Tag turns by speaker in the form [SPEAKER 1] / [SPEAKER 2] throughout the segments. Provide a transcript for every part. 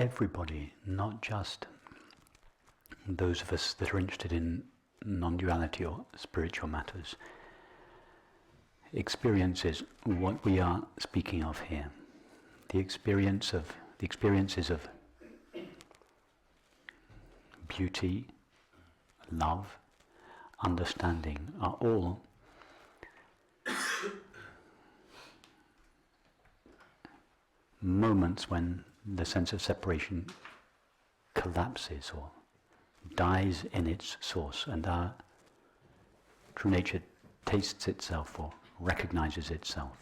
[SPEAKER 1] everybody, not just those of us that are interested in non-duality or spiritual matters, experiences what we are speaking of here. The experiences of beauty, love, understanding are all moments when the sense of separation collapses or dies in its source, and our true nature tastes itself or recognizes itself.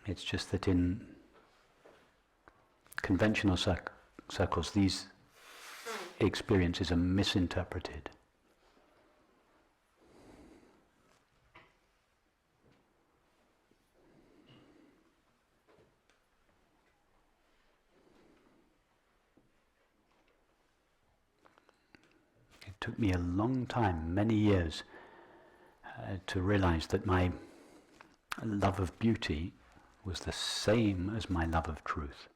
[SPEAKER 1] It's just that in conventional circles, these experiences are misinterpreted. It took me a long time, many years, to realize that my love of beauty was the same as my love of truth.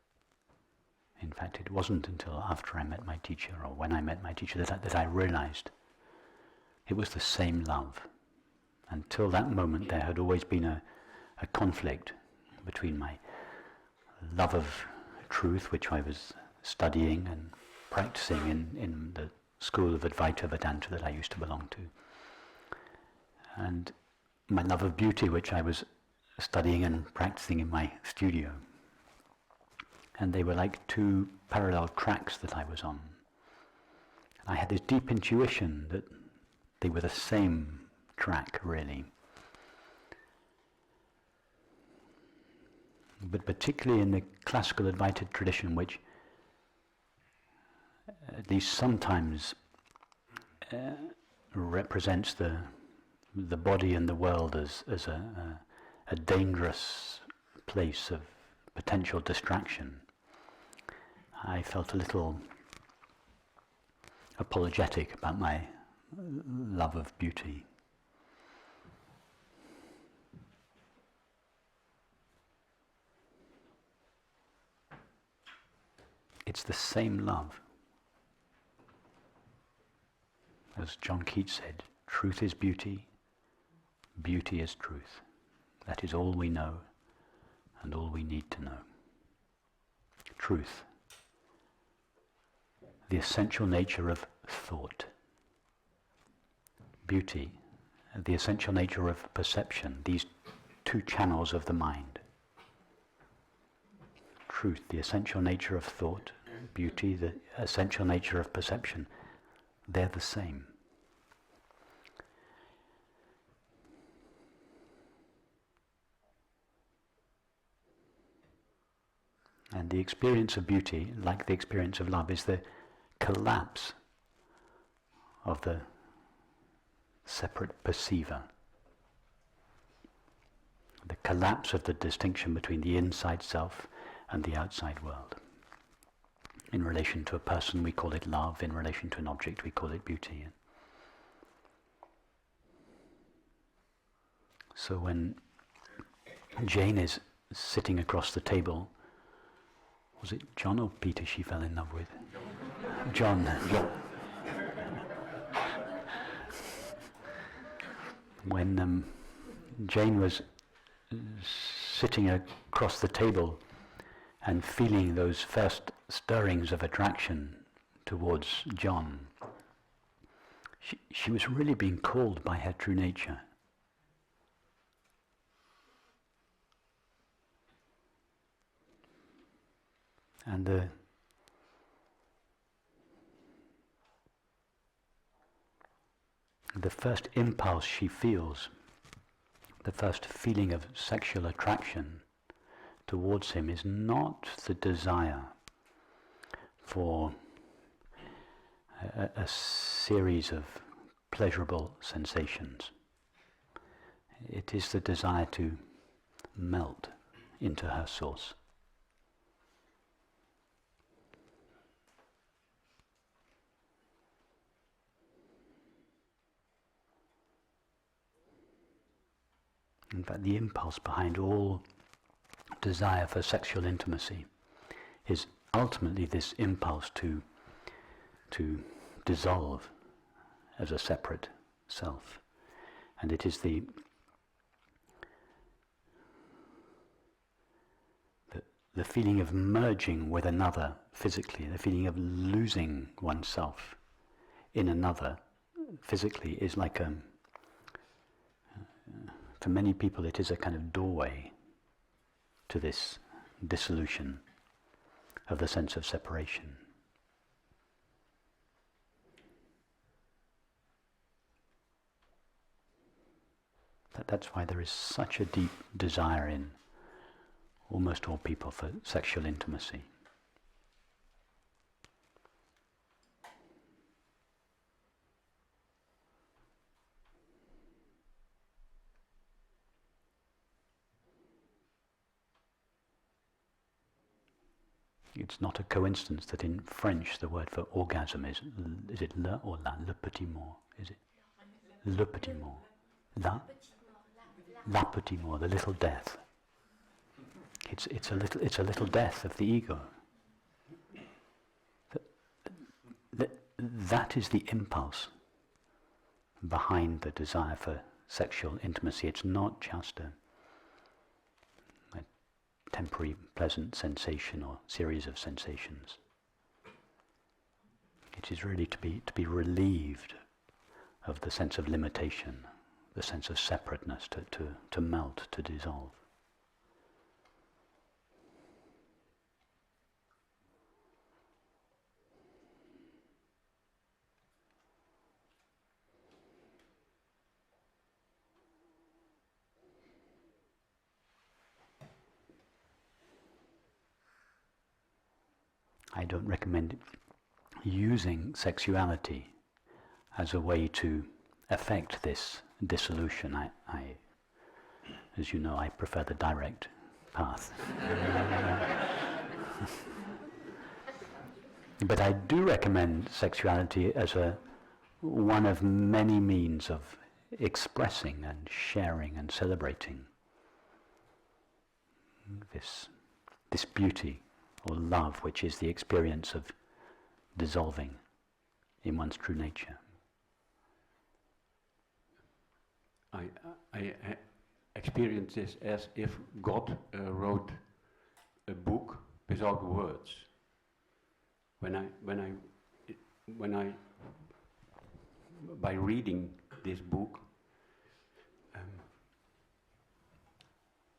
[SPEAKER 1] In fact, it wasn't until after I met my teacher, or when I met my teacher, that I realized it was the same love. Until that moment, there had always been a conflict between my love of truth, which I was studying and practicing in the school of Advaita Vedanta that I used to belong to, and my love of beauty, which I was studying and practicing in my studio. And they were like two parallel tracks that I was on. I had this deep intuition that they were the same track, really. But particularly in the classical Advaita tradition, which at least sometimes represents the body and the world as a dangerous place of potential distraction, I felt a little apologetic about my love of beauty. It's the same love. As John Keats said, truth is beauty, beauty is truth. That is all we know and all we need to know. Truth, the essential nature of thought. Beauty, the essential nature of perception, these two channels of the mind. Truth, the essential nature of thought. Beauty, the essential nature of perception. They're the same. And the experience of beauty, like the experience of love, is the collapse of the separate perceiver. The collapse of the distinction between the inside self and the outside world. In relation to a person, we call it love. In relation to an object, we call it beauty. So when Jane is sitting across the table, was it John or Peter she fell in love with? John. When Jane was sitting across the table and feeling those first stirrings of attraction towards John, she was really being called by her true nature. And the first impulse she feels, the first feeling of sexual attraction towards him, is not the desire for a series of pleasurable sensations. It is the desire to melt into her source. In fact, the impulse behind all desire for sexual intimacy is ultimately this impulse to dissolve as a separate self. And it is the feeling of merging with another physically, the feeling of losing oneself in another physically is like for many people it is a kind of doorway to this dissolution of the sense of separation. That's why there is such a deep desire in almost all people for sexual intimacy. It's not a coincidence that in French the word for orgasm is it le or la? Le petit mort, is it? Le petit mort. La petit mort, the little death. It's a little death of the ego. That is the impulse behind the desire for sexual intimacy. It's not just a temporary pleasant sensation or series of sensations. It is really to be relieved of the sense of limitation, the sense of separateness, to melt, to dissolve. I don't recommend using sexuality as a way to affect this dissolution. I, as you know, I prefer the direct path. But I do recommend sexuality as one of many means of expressing and sharing and celebrating this beauty or love, which is the experience of dissolving in one's true nature.
[SPEAKER 2] I experience this as if God wrote a book without words. When I by reading this book,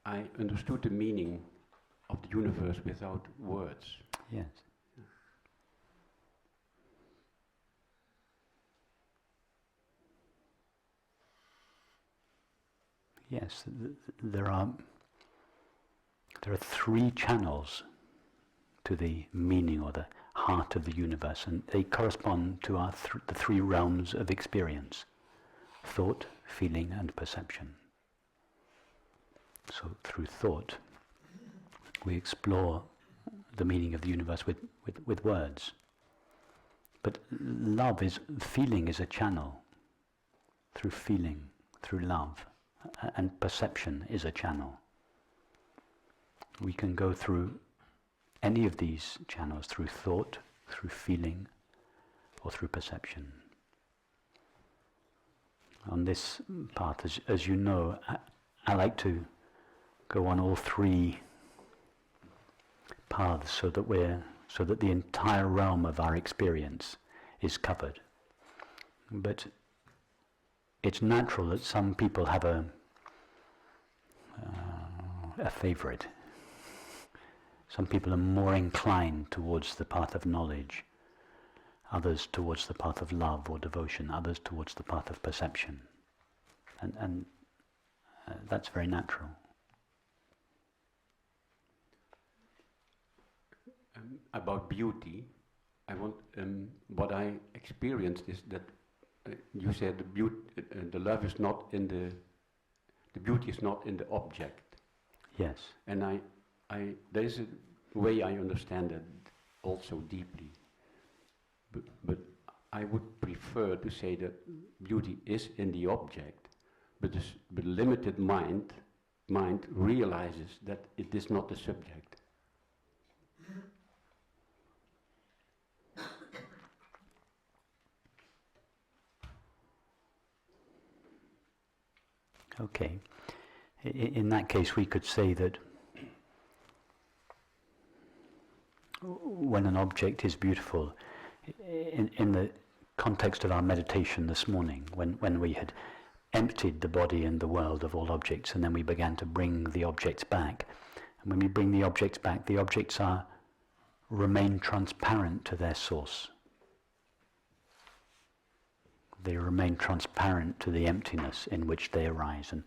[SPEAKER 2] I understood the meaning of the universe without words.
[SPEAKER 1] Yes. Yes, there are three channels to the meaning or the heart of the universe, and they correspond to the three realms of experience: thought, feeling, and perception. So through thought, we explore the meaning of the universe with words. But feeling is a channel. Through feeling, through love, and perception is a channel. We can go through any of these channels, through thought, through feeling, or through perception. On this path, as you know, I like to go on all three paths so that the entire realm of our experience is covered. But it's natural that some people have a favorite. Some people are more inclined towards the path of knowledge, others towards the path of love or devotion, others towards the path of perception. And that's very natural.
[SPEAKER 2] About beauty, what I experienced is that you said the love is not in the beauty is not in the object.
[SPEAKER 1] Yes.
[SPEAKER 2] And there is a way I understand it also deeply. But I would prefer to say that beauty is in the object, but the limited mind realizes that it is not the subject.
[SPEAKER 1] Okay. In that case, we could say that when an object is beautiful, in the context of our meditation this morning, when we had emptied the body and the world of all objects, and then we began to bring the objects back, and when we bring the objects back, the objects remain transparent to their source. They remain transparent to the emptiness in which they arise, and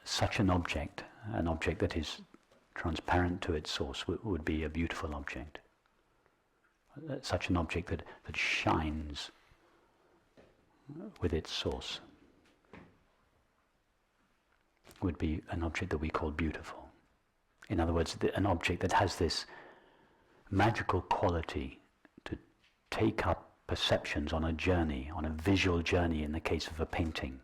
[SPEAKER 1] such an object that is transparent to its source would be a beautiful object. Such an object that shines with its source would be an object that we call beautiful. In other words, an object that has this magical quality to take up perceptions on a journey, on a visual journey in the case of a painting,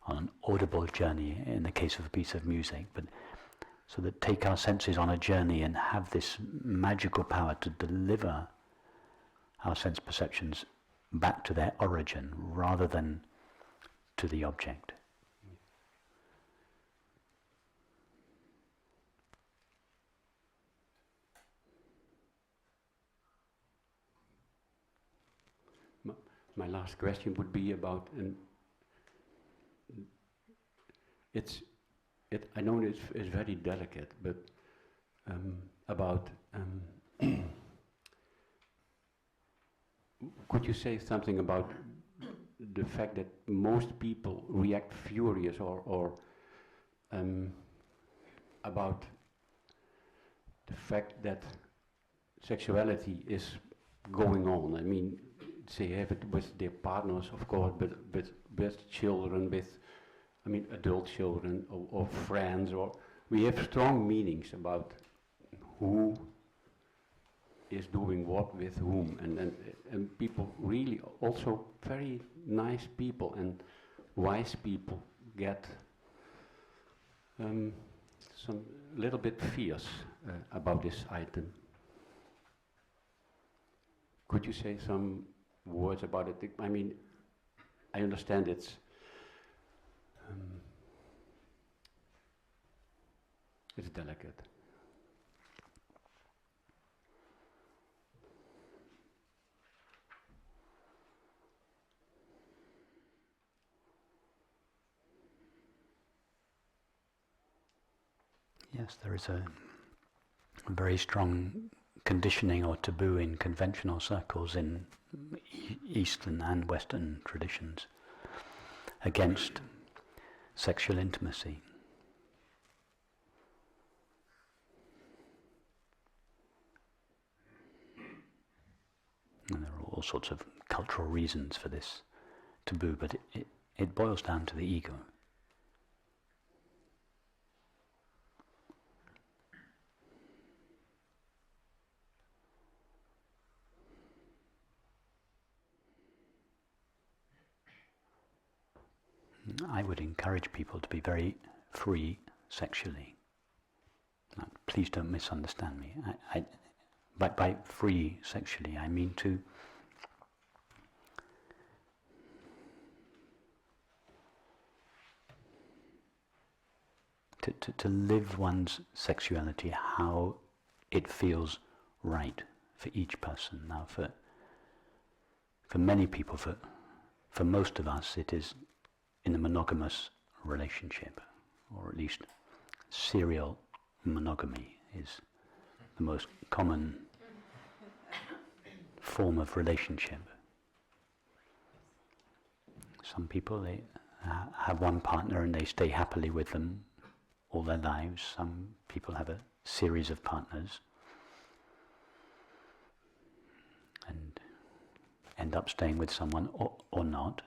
[SPEAKER 1] on an audible journey in the case of a piece of music, but so that take our senses on a journey and have this magical power to deliver our sense perceptions back to their origin rather than to the object.
[SPEAKER 2] My last question would be about, I know it's very delicate, but about, could you say something about the fact that most people react furious, or about the fact that sexuality is going on? I mean, they have it with their partners, of course, but with children, adult children, or friends, or we have strong meanings about who is doing what with whom, and people really, also very nice people and wise people, get some little bit fierce about this item. Could you say some words about it? I mean, I understand it's delicate.
[SPEAKER 1] Yes, there is a very strong conditioning or taboo in conventional circles in Eastern and Western traditions against sexual intimacy. And there are all sorts of cultural reasons for this taboo, but it boils down to the ego. I would encourage people to be very free sexually. Now, please don't misunderstand me. By free sexually, I mean to live one's sexuality how it feels right for each person. Now, for many people, for most of us, it is in a monogamous relationship, or at least serial monogamy is the most common form of relationship. Some people, they have one partner and they stay happily with them all their lives. Some people have a series of partners and end up staying with someone or not.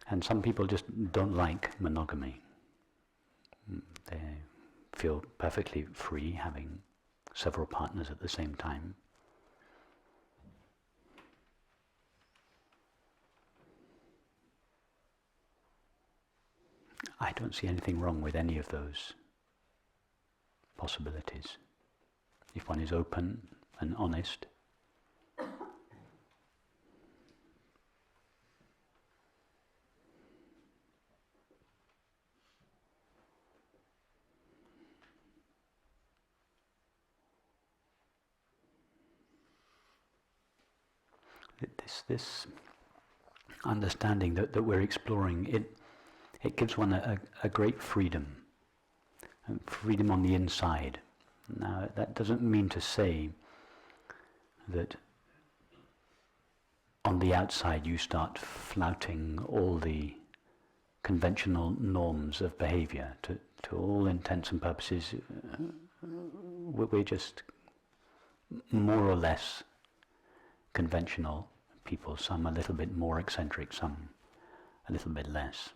[SPEAKER 1] And some people just don't like monogamy. They feel perfectly free having several partners at the same time. I don't see anything wrong with any of those possibilities. If one is open and honest, this understanding that we're exploring, it gives one a great freedom, and freedom on the inside. Now, that doesn't mean to say that on the outside you start flouting all the conventional norms of behavior. To all intents and purposes, we're just more or less conventional people, some a little bit more eccentric, some a little bit less.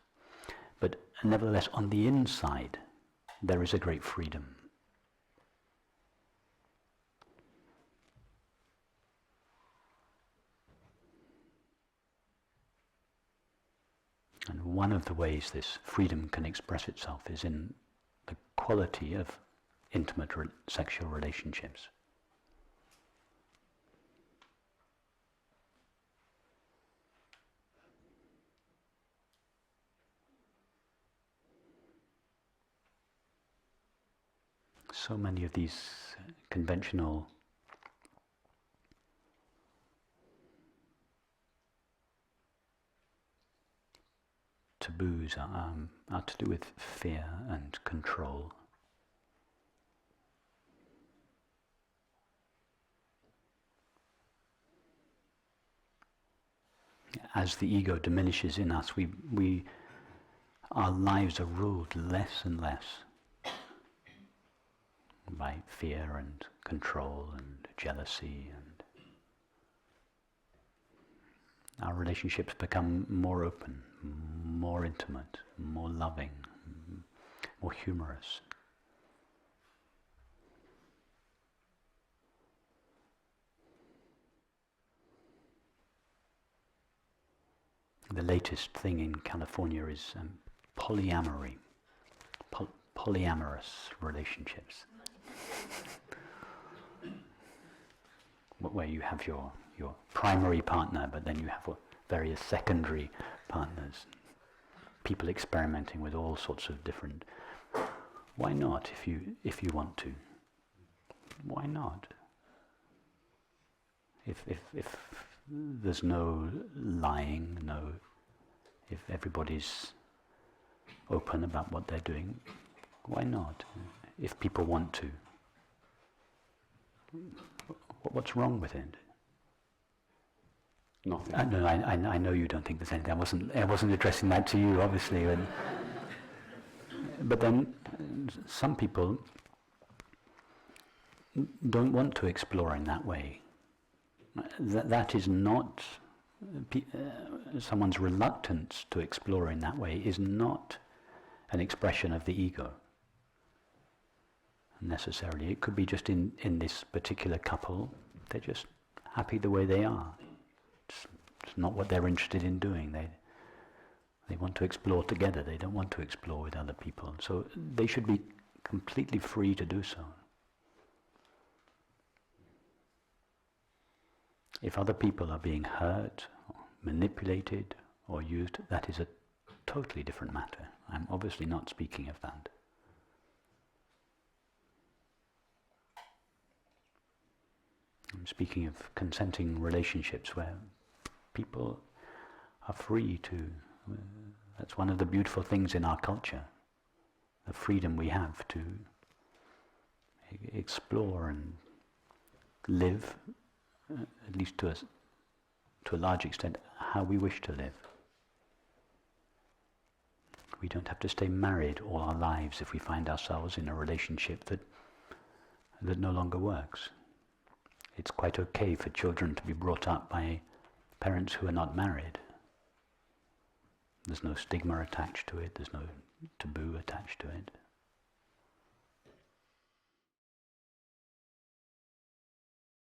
[SPEAKER 1] But nevertheless, on the inside, there is a great freedom. And one of the ways this freedom can express itself is in the quality of intimate sexual relationships. So many of these conventional taboos are to do with fear and control. As the ego diminishes in us, our lives are ruled less and less by fear and control and jealousy, and our relationships become more open, more intimate, more loving, more humorous. The latest thing in California is polyamory, polyamorous relationships, where you have your primary partner, but then you have various secondary partners, people experimenting with all sorts of different. Why not, if you want to? Why not? If there's no lying, if everybody's open about what they're doing, why not? If people want to, what's wrong with it?
[SPEAKER 2] Nothing.
[SPEAKER 1] No, I know you don't think there's anything. I wasn't addressing that to you, obviously. But then some people don't want to explore in that way. That is not someone's reluctance to explore in that way is not an expression of the ego necessarily. It could be just in this particular couple, they're just happy the way they are. It's not what they're interested in doing. They want to explore together. They don't want to explore with other people. So they should be completely free to do so. If other people are being hurt, or manipulated, or used, that is a totally different matter. I'm obviously not speaking of that. I'm speaking of consenting relationships where people are free to. That's one of the beautiful things in our culture, the freedom we have to explore and live, at least to a large extent, how we wish to live. We don't have to stay married all our lives if we find ourselves in a relationship that no longer works. It's quite okay for children to be brought up by parents who are not married. There's no stigma attached to it, there's no taboo attached to it.